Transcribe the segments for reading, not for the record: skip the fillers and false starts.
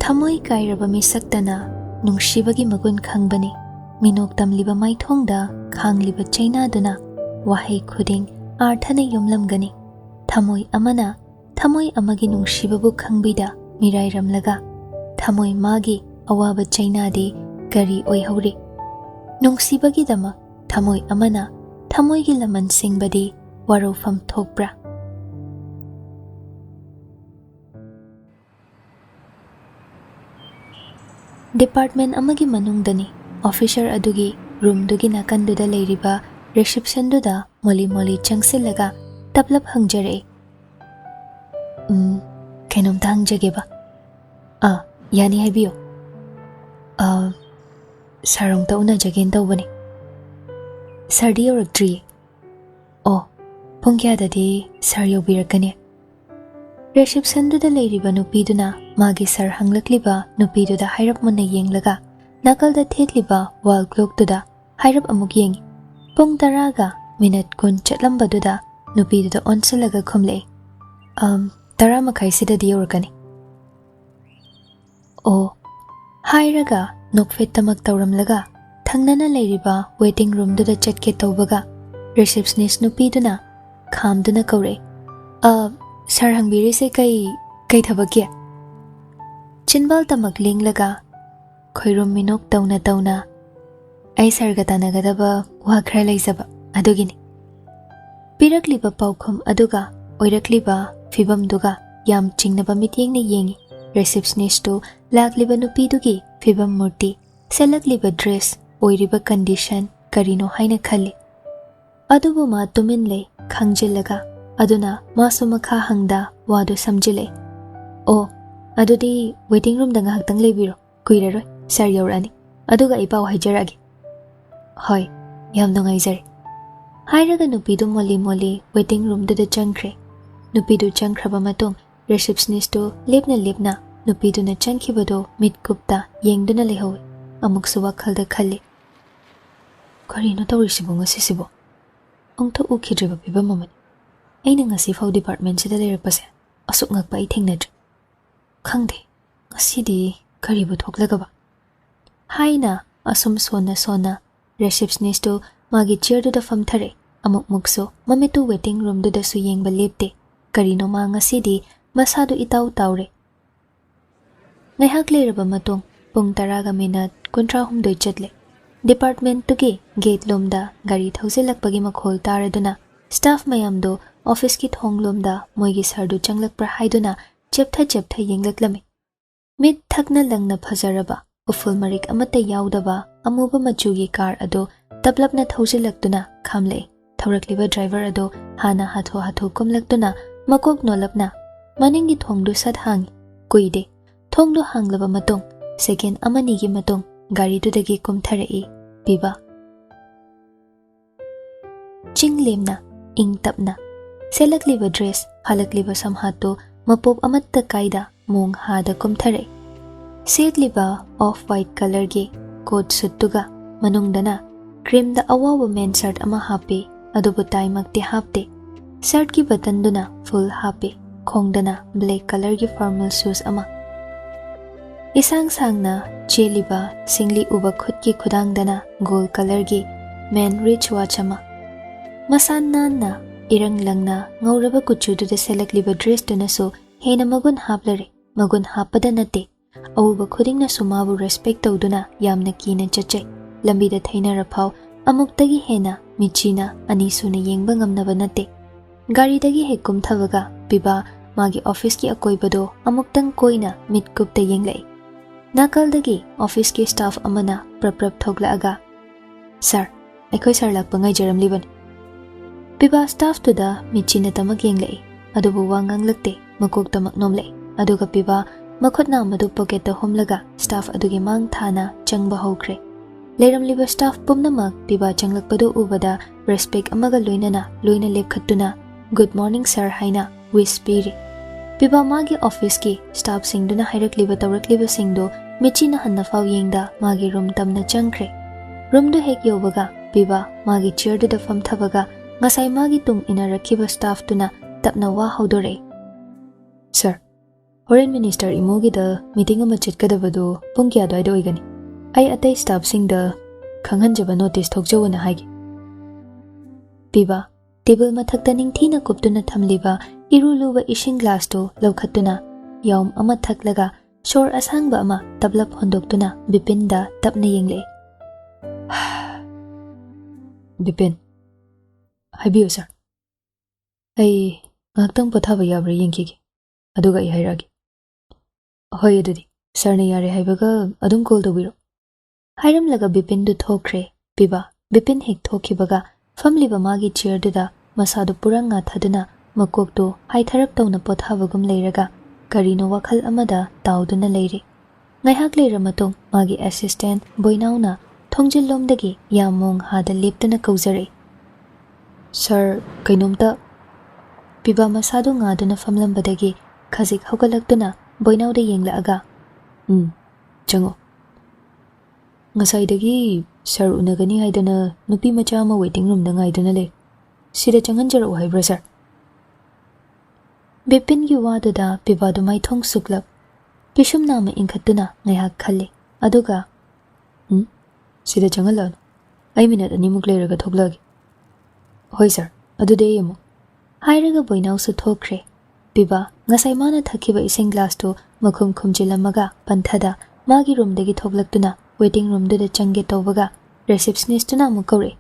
Thamoi kairaba misaktana nungsibagi magun khangbani minok tamliba maithongda khangliba chainaduna wahai khuding arthana yomlamgani thamoi amana thamoi amagi nungsibabu khangbida mirairamlaga thamoi magi awaba chainadi gari oihori nungsibagi dama thamoi amana thamoi gi laman singbadi warofam thokpra Department amagi manungdani officer adugi room dugi nakanduda leiriba reception duda moli changsilaga taplap hangjare kainom hangjageba yani haibiyo sarong ta una jagen tawbani sardi yorakdri pung kyadadi sar yobirakani reception duda leiriba nupiduna magi sar hanglakliba nupiduda hairap munna yenglaga nakalda thetliba wall clock duda hairap amuk yengi pung taraga minute kun chatlambaduda nupiduda onsalaga khumle tara makai sidadi yorakani hairaga nokfet tamak tawramlaga thangnana leiriba waiting room duda chatke tawbaga receptionist nupiduna khamduna kaure sar hangbiri se kai thabakya chinbal tamak linglaga khoirum minok tawna ai sarga tanagadaba wakhra leizaba adugini pirakliba paukhum aduga oirakliba fibam duga yam chingnaba mityengna yengi receptionist to lakliba nupidugi fibam murti selakliba dress oiriba condition karino haina khalli adubu ma tumin le khangjilaga aduna masu makha hangda wadu samjile adudi waiting room da ngahaktang lebiro kuiraroi sar yaurani aduga ipaw haijaragi hoi yam nungaijare hairaga nupidu moli waiting room da changkhre nupidu changkhraba matung receptionist to lepna nupidu na changkhibado mitkupta yengduna lehowi amuksu WakhaL da khalli karino tawrisibo ngasisibo ongtho ukhidriba pibam mamani aina ngasi fau department sida leirapase asuk ngakpa ai thengnadri khangde ngasidi karibu thoklagaba haina asum sona receptionist to magi chair du da famthare amuk mukso mamitu waiting room du da su yengba lepte karino ma ngasidi masadu itaw tawre ngaihak leiraba matong pung taraga minat kontra humdoi chatle department to ge gate lomda gari thausilakpagi makhol taraduna staff mayam do office ki thonglomda moigi sardu changlakpra haiduna cheptha yenglaklami mit thakna langna phajaraba uful marik amata yaudaba amuba machugi car ado tablapna thausilaktuna khamle thaurakliba driver ado hana hatho komlaktuna makok nolapna maningi thongdu sat hang kuide thongdu hanglaba matong second amani gi matong gari du dagi kumtharei PIBA chinglemna ingtapna selakliba dress halakliba samhato mapop amatta kaida mong hada kumthare setliba off white color ge coat suit tuga manungdana cream da awawa men shirt ama hape adubu tie makti hapte shirt ki button duna full hape khongdana black color gi formal shoes ama isang sangna cheliba singli uba khut ki khudangdana gold color gi men rich watch ama masan na irang langna ngauraba kuchudu de selakliba dress tuna so hena magun haplare magun hapada nate awuba khuding na sumabu respect tawduna yamna kina chachai lambi da thaina raphau amuktagi hena michina ani suna yengba ngamnaba nate gari dagi hekum thawaga PIBA magi office ki akoibado amuktang koina mitkupta yenglai nakal dagi office ki staff amana praprap thogla aga sir aikoi sir lakpa ngai jaram liban PIBA staff to da michina tamak yenglai adubu wangang lakte makok tamak nomlai aduga PIBA makhotna madu pocket da homlaga staff adugi mang thana changba hokre leiramliba staff pumnamak PIBA changlakpadu ubada respect amaga loina lepkhattuna good morning sir haina wish piri PIBA magi office ki staff singduna hairakliba tawrakliba singdo michina hanna faw yengda magi room tamna changkhre room do hek yobaga PIBA magi chair da fam thabaga ngasai magi tung ina rakhiba staff tuna tapna wa haudore sir Horen Minister Imogida meeting ama chetkadabado pung kya dwai do igani. Ai atai staff sing da khanghanjaba notice thokjawna haigi. PIBA table mathakta ningthina kuptuna thamliba iruluba ishing glass to lawkhatuna yaum ama thaklaga shor asangba ama tablap hondoktuna Bipinda tapna yengle. Bipin haibiyo sir. Ai ngaktang pothaba yabra yengkigi. Aduga I hairagi. Hoy adudi sir na yare haibaga adum call tobiro. Hairam laga Bipin du thokre PIBA Bipin hek thokibaga famliba magi chair duda masadu puranga thaduna makokto haitharap tawna pothabagum leiraga karino WakhaL amada tawduna leire. Ngaihak leira matong magi assistant boinauna thongjil lomdagi yamong hada leptuna kauzare. Sir kainomta PIBA masadu ngaduna famlambadagi khazik hogalaktuna boinauda yenglaaga. Chango. Ngasaidagi sir unagani haidana nupi macha ama waiting room da ngaiduna le. Sida changanjaro haibra sir. Bipin gi waduda PIBA du mai thong suklap. Pishum nama inkhatuna ngaihak khalle. Aduga sida changalan. Ai minute animuk leiraga thoklagi. Hoy sir, adude yemo. Hairaga boinau su thokre. PIBA ngasai mana thakiba ising glass to makhum khumjilamaga panthada magi room dagi thoklaktuna waiting room da change tawbaga receptionist na mukore.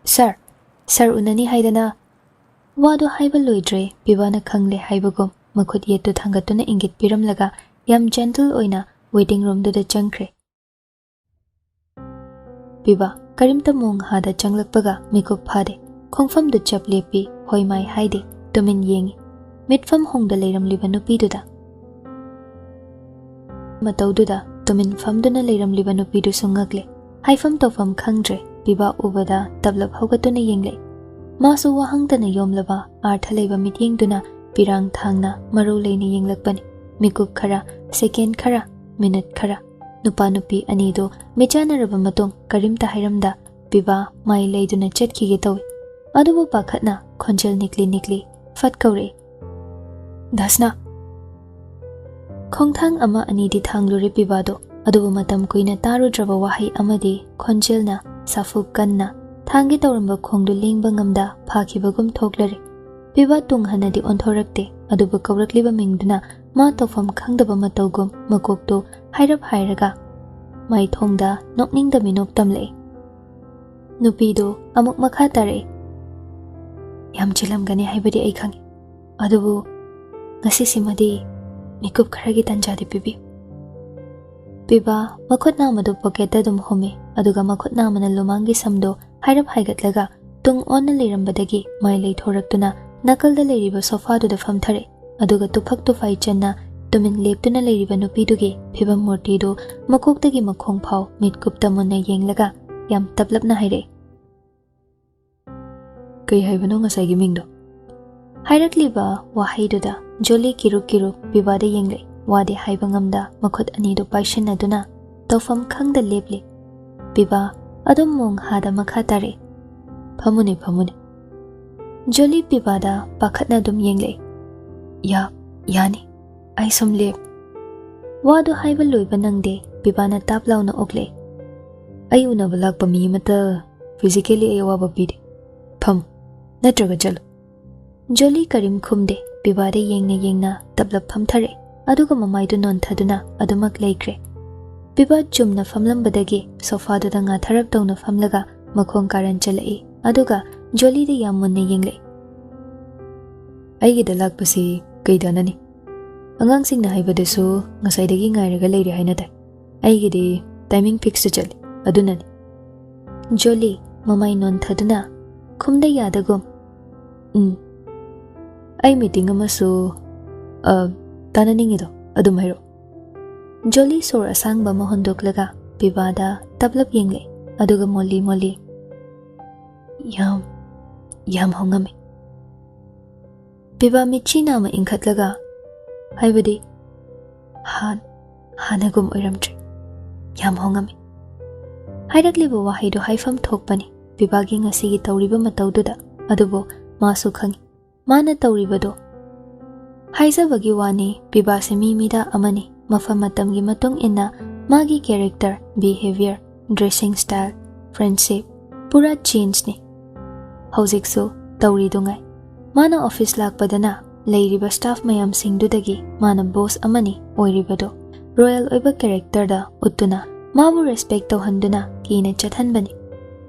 Sir unani haidana wado haiba loidre PIBA na khangle haibagom makhut yetu thangatuna ingit piramlaga yam gentle oina waiting room da changkre. PIBA karimta mong hada changlakpaga mikup phade khongfam du chap lepi hoimai haide tumin yengi mitfam hongda leiramliba nupiduda mataududa tumin famduna leiramliba nupidu sungakle haifam tofam khangdre PIBA ubada tablap hogatuna yengle masu wahangtana yomlaba artha leiba mityengduna pirang thangna maru leini yenglakpani mikup khara second khara minute khara nupa nupi anido mechanaraba matong karimta hairamda PIBA mai leiduna chetkhige tawi adubu pakhatna khonjel nikli fat kaure. Dasna khongthang ama anidi thangluri PIBA do adubu matam kuina tarudraba wahai amadi khonjelna safu kanna thangi tawramba khongdu lingba ngamda phakibagum thoklare. PIBA tunghanadi onthorakte adubu kawrakliba mingduna ma tawfam khangdaba matawgum makokto hairap hairaga mai thongda nokningda minok tamle. Nupido amuk makha tare. Yam chilamgani haibadi ai khangi. Adubu ngasi simadi mikup kharagi tanjadi pibi. PIBA makhutna madu pocket dum home aduga makhutna mana lumangi samdo hairap haigatlaga tung onna leirambadagi mai lei thoraktuna nakalda leiriba sofa du da famthare aduga tuphak tufai channa tumin leptuna leiriba nupidugi phibam murti do makoktagi makhong phau mitkupta munna yenglaga yam tablapna haire. Kai haibano ngasai mingdo hairakliba wahaiduda joli kiruk PIBA da yengle wade haibangamda makhut anido paishinaduna tawfam khangda leple. PIBA adum mong hada makha tare. Phamune joli PIBA da pakhatna dum yengle. Yani ai som lep wado haiba loiba nangde PIBA na taplauna okle. Ai unaba lakpa mi mata physically ai waba pide pham natraga chalo. Joli karim khumde PIBA de yengna tablap phamthare aduga mamaidu non thaduna adumak leikre. PIBA chumna famlambadagi sofa du nga tharap tawna famlaga makhong karan chalai aduga joli de yamunna yengle. Aigi da lakpasi kaidanani angang singna haibadasu ngasaidagi ngairaga leire haina tai aigi de timing fix chali adunani. Joli mamai non thaduna khumda yadagum ai meeting amasu tananingido adum hairo. Joli sor asangba mohondoklaga PIBA da tablap yengle aduga molli yam hongame. PIBA michina ma inkhatlaga haibadi hanagum oiramtre yam hongame. Hairakliba wahaido haifam thokpani PIBA gi ngasigi tawriba matawduda adubo masu khangi mana tawribado Haizabagi wani PIBA se mimida amani mafam matamgi matung inna magi character, behavior, dressing style, friendship pura change ni. Haujiksu tauri dungai. Mana office lakpadana leiriba staff mayam singdudagi mana boss amani oiribado royal oiba character da uttuna mabu respect tawhanduna kina chathanbani.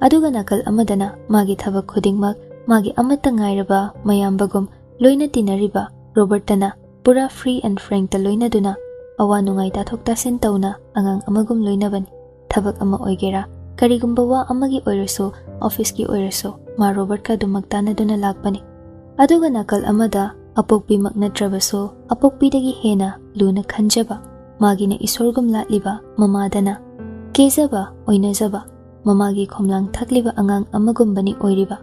Aduga nakal amadana magi thabak khudingmak magi amata ngairaba mayambagum loina tinariba Robertana pura free and frank ta loina duna awa nungai ta thokta sin tauna angang amagum loina bani. Thabak ama oigera karigumba wa amagi oiraso office ki oiraso ma Robert ka dumakta na duna lakbani. Aduga nakal amada apokpi magnatrabaso apokpi dagi hena luna khanjaba magi na isorgum latliba mamadana kezaba oinazaba mamagi khomlang thakliba angang amagum bani oiriba.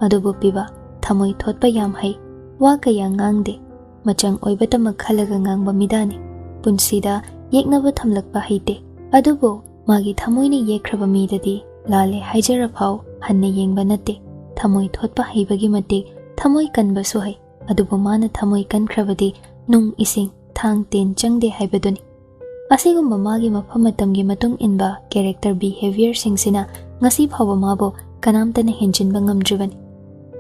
Adubu PIBA thamoi thotpa yam hai wa kaya ngangde machang oibata makhalaga ngangba midani punsida yeknaba thamlakpa haite. Adubu magi thamoi ni yekraba midadi lale haijara phau hanne yengba nate thamoi thotpa haibagi mate thamoi kanba so hai. Adubu mana thamoi kankrabadi nung ising thang ten changde haibaduni. Asigumba magi mafamatamgi matung inba character behavior singsina ngasi phawa mabo kanamtana henjinba ngamdribani.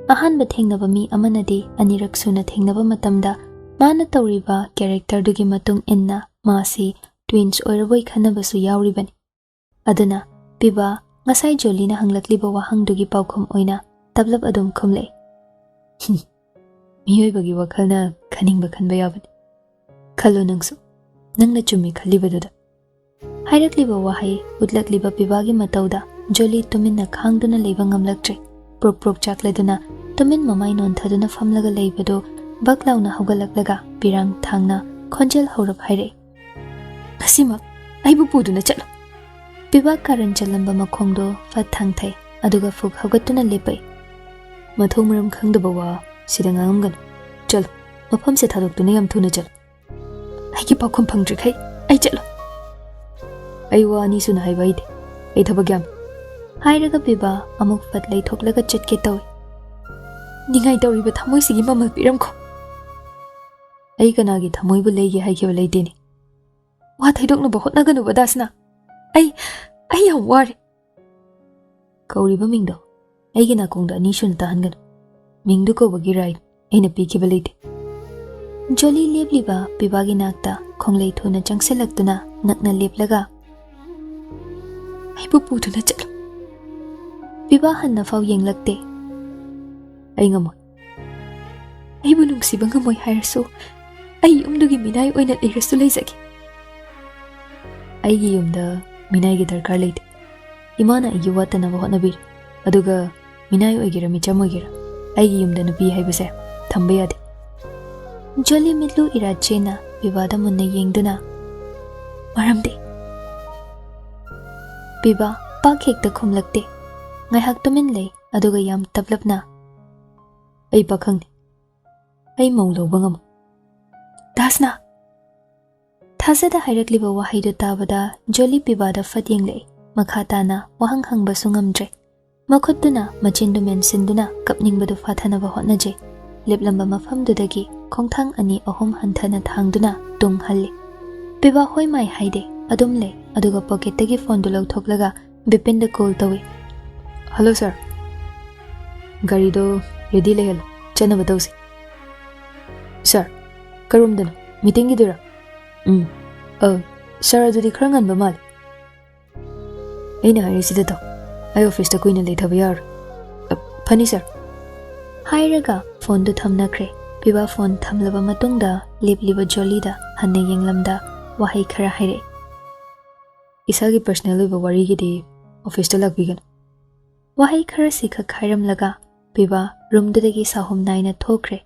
Ahanba thengnaba mi amanadi anirak suna thengnaba matamda mana tawriba character dugi matung inna masi twins oiraboi khanabasu yauribani. Aduna PIBA ngasai Jolina hanglakliba wahangdugi paukhum oina tablab adum khumlei. Miyoibagi wakhalna khaningba khanba yabani. Khalo nangsu nangna chumi khalibaduda. Hairakliba wahai utlakliba PIBA gi matauda Joli tuminna khangduna leiba ngamlaktre. Prok chakleduna tumin mamai nontaduna famlaga leibado baklauna hogalaklaga pirang thangna khonjel horab haire. Ngasima aibu puduna chalo. PIBA karan chalamba makhongdo fat thangthai aduga fuk hogatuna lepai. Mathong maram khangdaba wa sida ngangamgan. Chalo mafam se thadoktuna yam thuna chalo. Aigi pakhum phangdri khai ai chalo. Ai wa ani suna haiba ide. Ai thabagyam. Hairaga PIBA amuk fat lei thoklaga chatke tawi. Ningai tawriba thamoi sigi mamal piramkho. Ai kanagi thamoi bu leige haikeba leiteni. Wa thaidoknaba hotnaganu badasna. Ai yam ware. Kauriba mingdo. Aigi nakongda ani suna tahanganu. Mingdu ko bagi right. Aina pikeba leite. Joli lebliba PIBA gi nakta khonglei thona changselakduna nakna leplaga. Ai bu puduna chalo. PIBA hanna fau yenglakte. Ai ngamoy. Ai bu nungsiba ngamoy hairaso. Ai yumdugi minai oina leiraso leizagi. Ai gi yumda minai gi darkar leite. Imana igi watanaba hotnabir. Aduga minai oigira micham oigira. Ai gi yumda nupi haibase thamba yade. Joli mitlu irachena PIBA da munna yengduna. Maramde. PIBA pak hekta khumlakte. Ngai hak tumin lei aduga yam tablapna. Ai pakhangni. Ai maulo bangam. Dasna. Thasada hairakliba wahaidu tabada Joli PIBA da fatyeng lei. Makhatana wahang hangba sungamdre. Makhutuna machindu mensinduna kapningbadu fathanaba hotnaje. Leplamba mafamdudagi khongthang ani ahum hanthana thangduna tung halli. PIBA hoi mai haide adum lei aduga pocket tagi phone du lauthoklaga Bipinda call tawi. Hello sir. Gari do ready lehal chanaba tawsi. Sir, karumdana meeting gidura. Sir adudi khara nganba mali. Aina harisida taw. Ai office ta kuina leithaba yar. Phani sir. Hairaga phone du thamnakre. PIBA phone thamlaba matungda lepliba Joli da hanne yenglamda wahai khara haire. Isagi personal oiba wari gidi office ta lakbigan. Wahai khara sikha khairam laga PIBA room dudagi sahum naina thokre.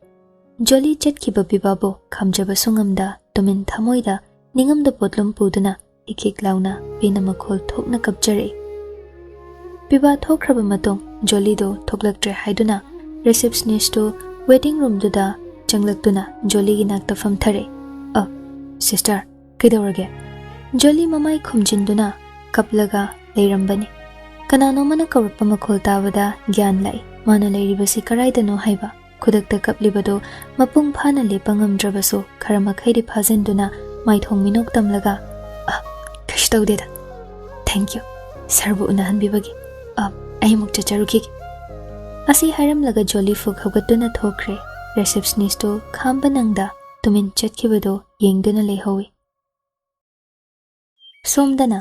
Joli chatkiba PIBA bo khamjaba sungamda tumin thamoida ningamda potlum puduna ikik launa pina makhol thokna kapjare. PIBA thokraba matung Joli do thoklaktre haiduna receptionist to waiting room duda changlaktuna Joli gi nakta famthare. Sister kidawrage. Joli mamai khumjinduna kaplaga leirambani. Kanano mana kawrappa makhol tabada gyan lai mana leiribasi karaidano haiba khudakta kaplibado mapung phana lepa ngamdrabasu khara makhaidi phajinduna maithong minok tamlaga kash tawdeda thank you sarbu unahanbibagi ai muk chacharuki asi haramlaga jolly fuk hawgatuna thokre receptionist to khamba nangda tumin chatkibado yengduna lehowi somdana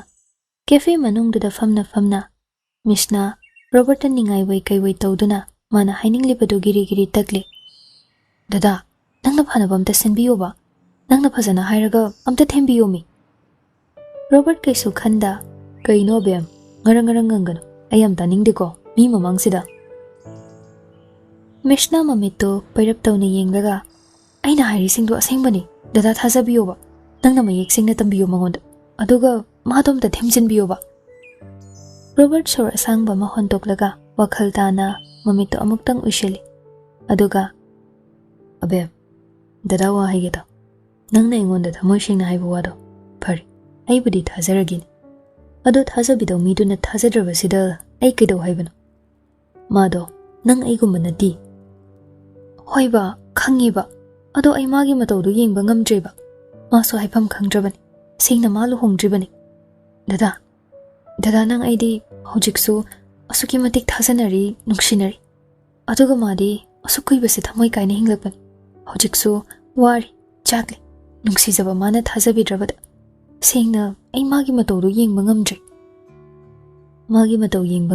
cafe manungduda famna Mishna Robert ningai wai kai wai tawduna mana haininglibadu giri takli dada nangna phana bamta senbiyo ba nangna phajana hairaga amta thembiyo mi Robert kaisu khanda kaino bem ngarang ngangano ayam taningdiko mi mamangsida Mishna mamito pairap tawna yenglaga aina hairi singdo asengbani dada thajabiyo ba nangna mayek singna tambiyo mangonda aduga madomta themjinbiyo ba Robert Sor asang ba mahontoklaga WakhaL tana mamito amuktang ushili aduga abe dada wa haigeta nangna ingonda thamoy singna haibu wado phari aibudi thajaragini adu thajabidaw miduna thajadrabasida ai kaidaw haibano mado nang aigumba nati hoiba khangiba ado ai magi matawdu yengba ngamdreba maso haifam khangdrabani singna malu hongdribani dada nang aidi hojiksu asuki matik thajanari nungsinari aduga madi asukui base thamoi kaina hinglakbani hojiksu wari chakli nungsijaba mana thajabidrabada singna ai magi matawdu yengba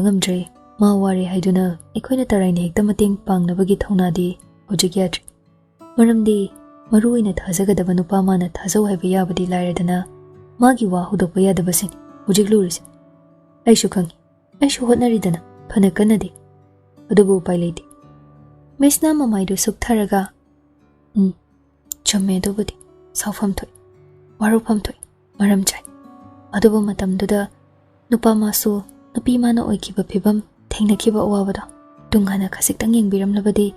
ngamdre ma wari haiduna ekoina taraina hekta mating pangnabagi thaunadi hojik yadri maramdi maruina thajagadaba nupa mana thajau haiba yabadi lairadana magi wa hudokpa yadabasini hojik lurisi aishu khangi aishu hotnaridana phana kanadi adubu upai leiti Mishna mamaidu suktharaga chamme adubudi saufam thoi warupam thoi maram chai adubu matamduda nupa masu nupi mana oikiba phibam thengnakiba awabada tunghana khasiktang yengbiramlabadi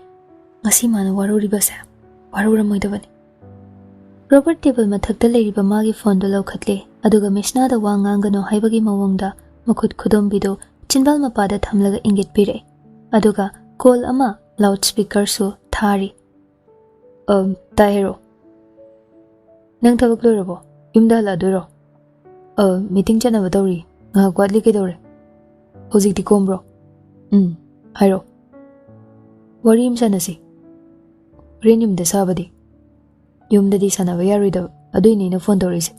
ngasi mana waruribase waruramoidabani Robert table mathakta leiriba magi phone do laukhatle aduga Mishna da wa ngangano haibagi mawongda makhut khudombido chinbal mapada thamlaga ingit pire aduga call ama loudspeaker su thari tahero nang thabak lorabo yumda la doro meeting chana badori nga kwadli ke dore hojik di kombro hairo wari im sanasi renyum de sabadi yumda di sanaba yaruida aduini na phone dorise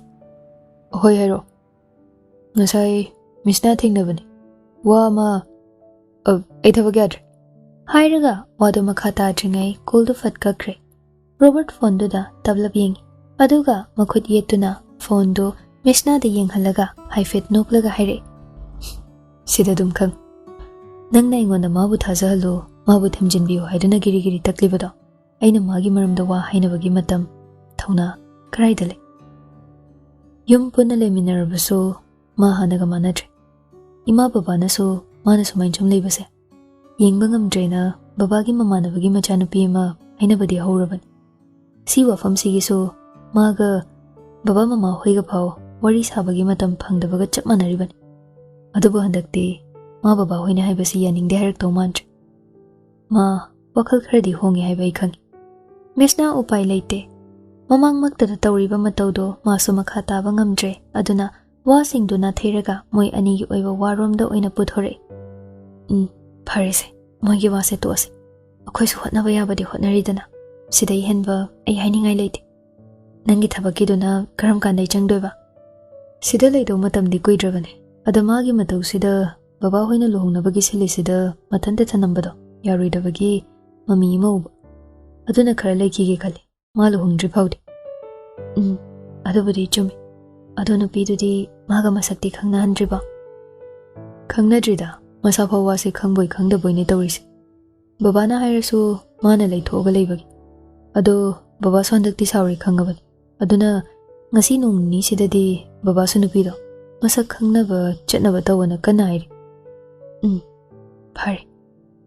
hoi hairo ngasai Mishna thingnabani wa ma ai thabak yadre hairaga wado makha tadringai call du fat kakre Robert phone du da tablab yengi aduga makhut yetuna phone du Mishna da yenghalaga haifet noklaga haire sida dum khang nangna ingonda mabu thajahalu mabu themjinbiyo haiduna giri taklibado aina magi maramda wa hainabagi matam thauna karaidale yum punna leminarabasu ma hanaga manadre ima baba nasu mana sumai chum leibase yengba ngamdrena babagi mamanabagi machanupi ma ainabadi hauraban si wafam sigisu maga baba mama hoiga phau wari sabagi matam phangdabaga chap manariban adubu handakti ma baba hoina haibasi yaningde harak tawmantre ma WakhaL kharadi hongi haibai khangi Mishna upai leite mamang maktada tawriba matawdo masu makha taba ngamdre aduna wasingduna theiraga moi anigi oiba waromda oina puthore pharese moigi wase toase akhoisu hotnaba yabadi hotnaridana sidai henba ai hainingai leite nangi thabakiduna karam kandai changdoiba sida leido matamdi kuidrabane adamagi matau sida baba hoina luhongnabagi silisida mathante thanambado yaruidabagi mami mau aduna khara leikige khali ma luhongdri phawdi adubudi chumi adonu pidudi maga masakti khangna handriba khangnadrida masa phawase khangboi khangdaboine tawrise baba na hairasu mana leithoga leibagi ado baba sondakti sauri khangabani aduna ngasi nungni sidadi baba sunupido masak khangnaba chatnaba tawana kana hairi phare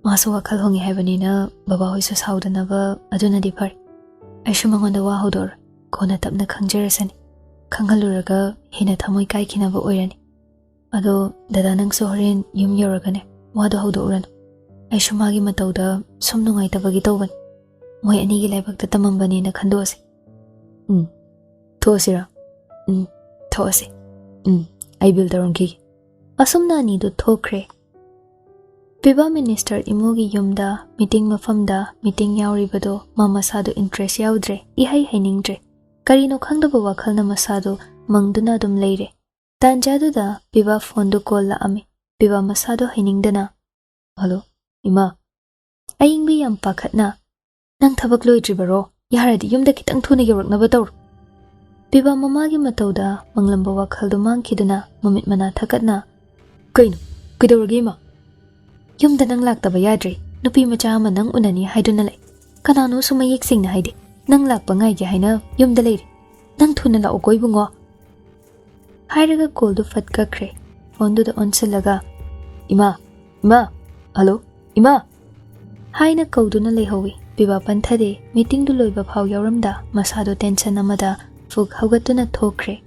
masu WakhaL hongi haibani na baba hoisu saudanaba aduna di phare aishu mangonda wa hodor kona tapna khangjarasani khanghaluraga hina thamoi kai khinaba oirani ado dada nangso horen yum yoragane wado hodo uranu aishu magi matawda somnungai tabagi tawban Moi anigi laibakta tamambani na khandosi. Thosira. Thosi. I will taronki. Asumna ni do thokre. PIBA Minister Imugi Yumda meeting mafamda meeting yauribado mama sado interest yaudre ihai hainingdre karino khangdaba wakhal na masado mangduna dum leire tanjadu da PIBA phone do call la ami PIBA masado hainingdana hello ima ayingbi yam pakhatna nang thabak loidribaro yaradi yumda kitang thuna yoraknaba tawr PIBA mamagi matawda manglamba wakhal do mangkhiduna mamit mana thakatna kaino kidawragi ma Yumda nang laktaba yadre, nupi macha ama nang unani haiduna lay. Kanano sumayik sing na haide. Nang lakpa ngay ki haina yumda lay. Nang thuna la okoy bungo. Hairaga koldu fat kakre. Fondo da onsalaga. Ima. Hello. Ima. Haina kauduna lay hawi. PIBA panthade meeting du loiba phau yauramda masado tension amada fug haugatuna thokre.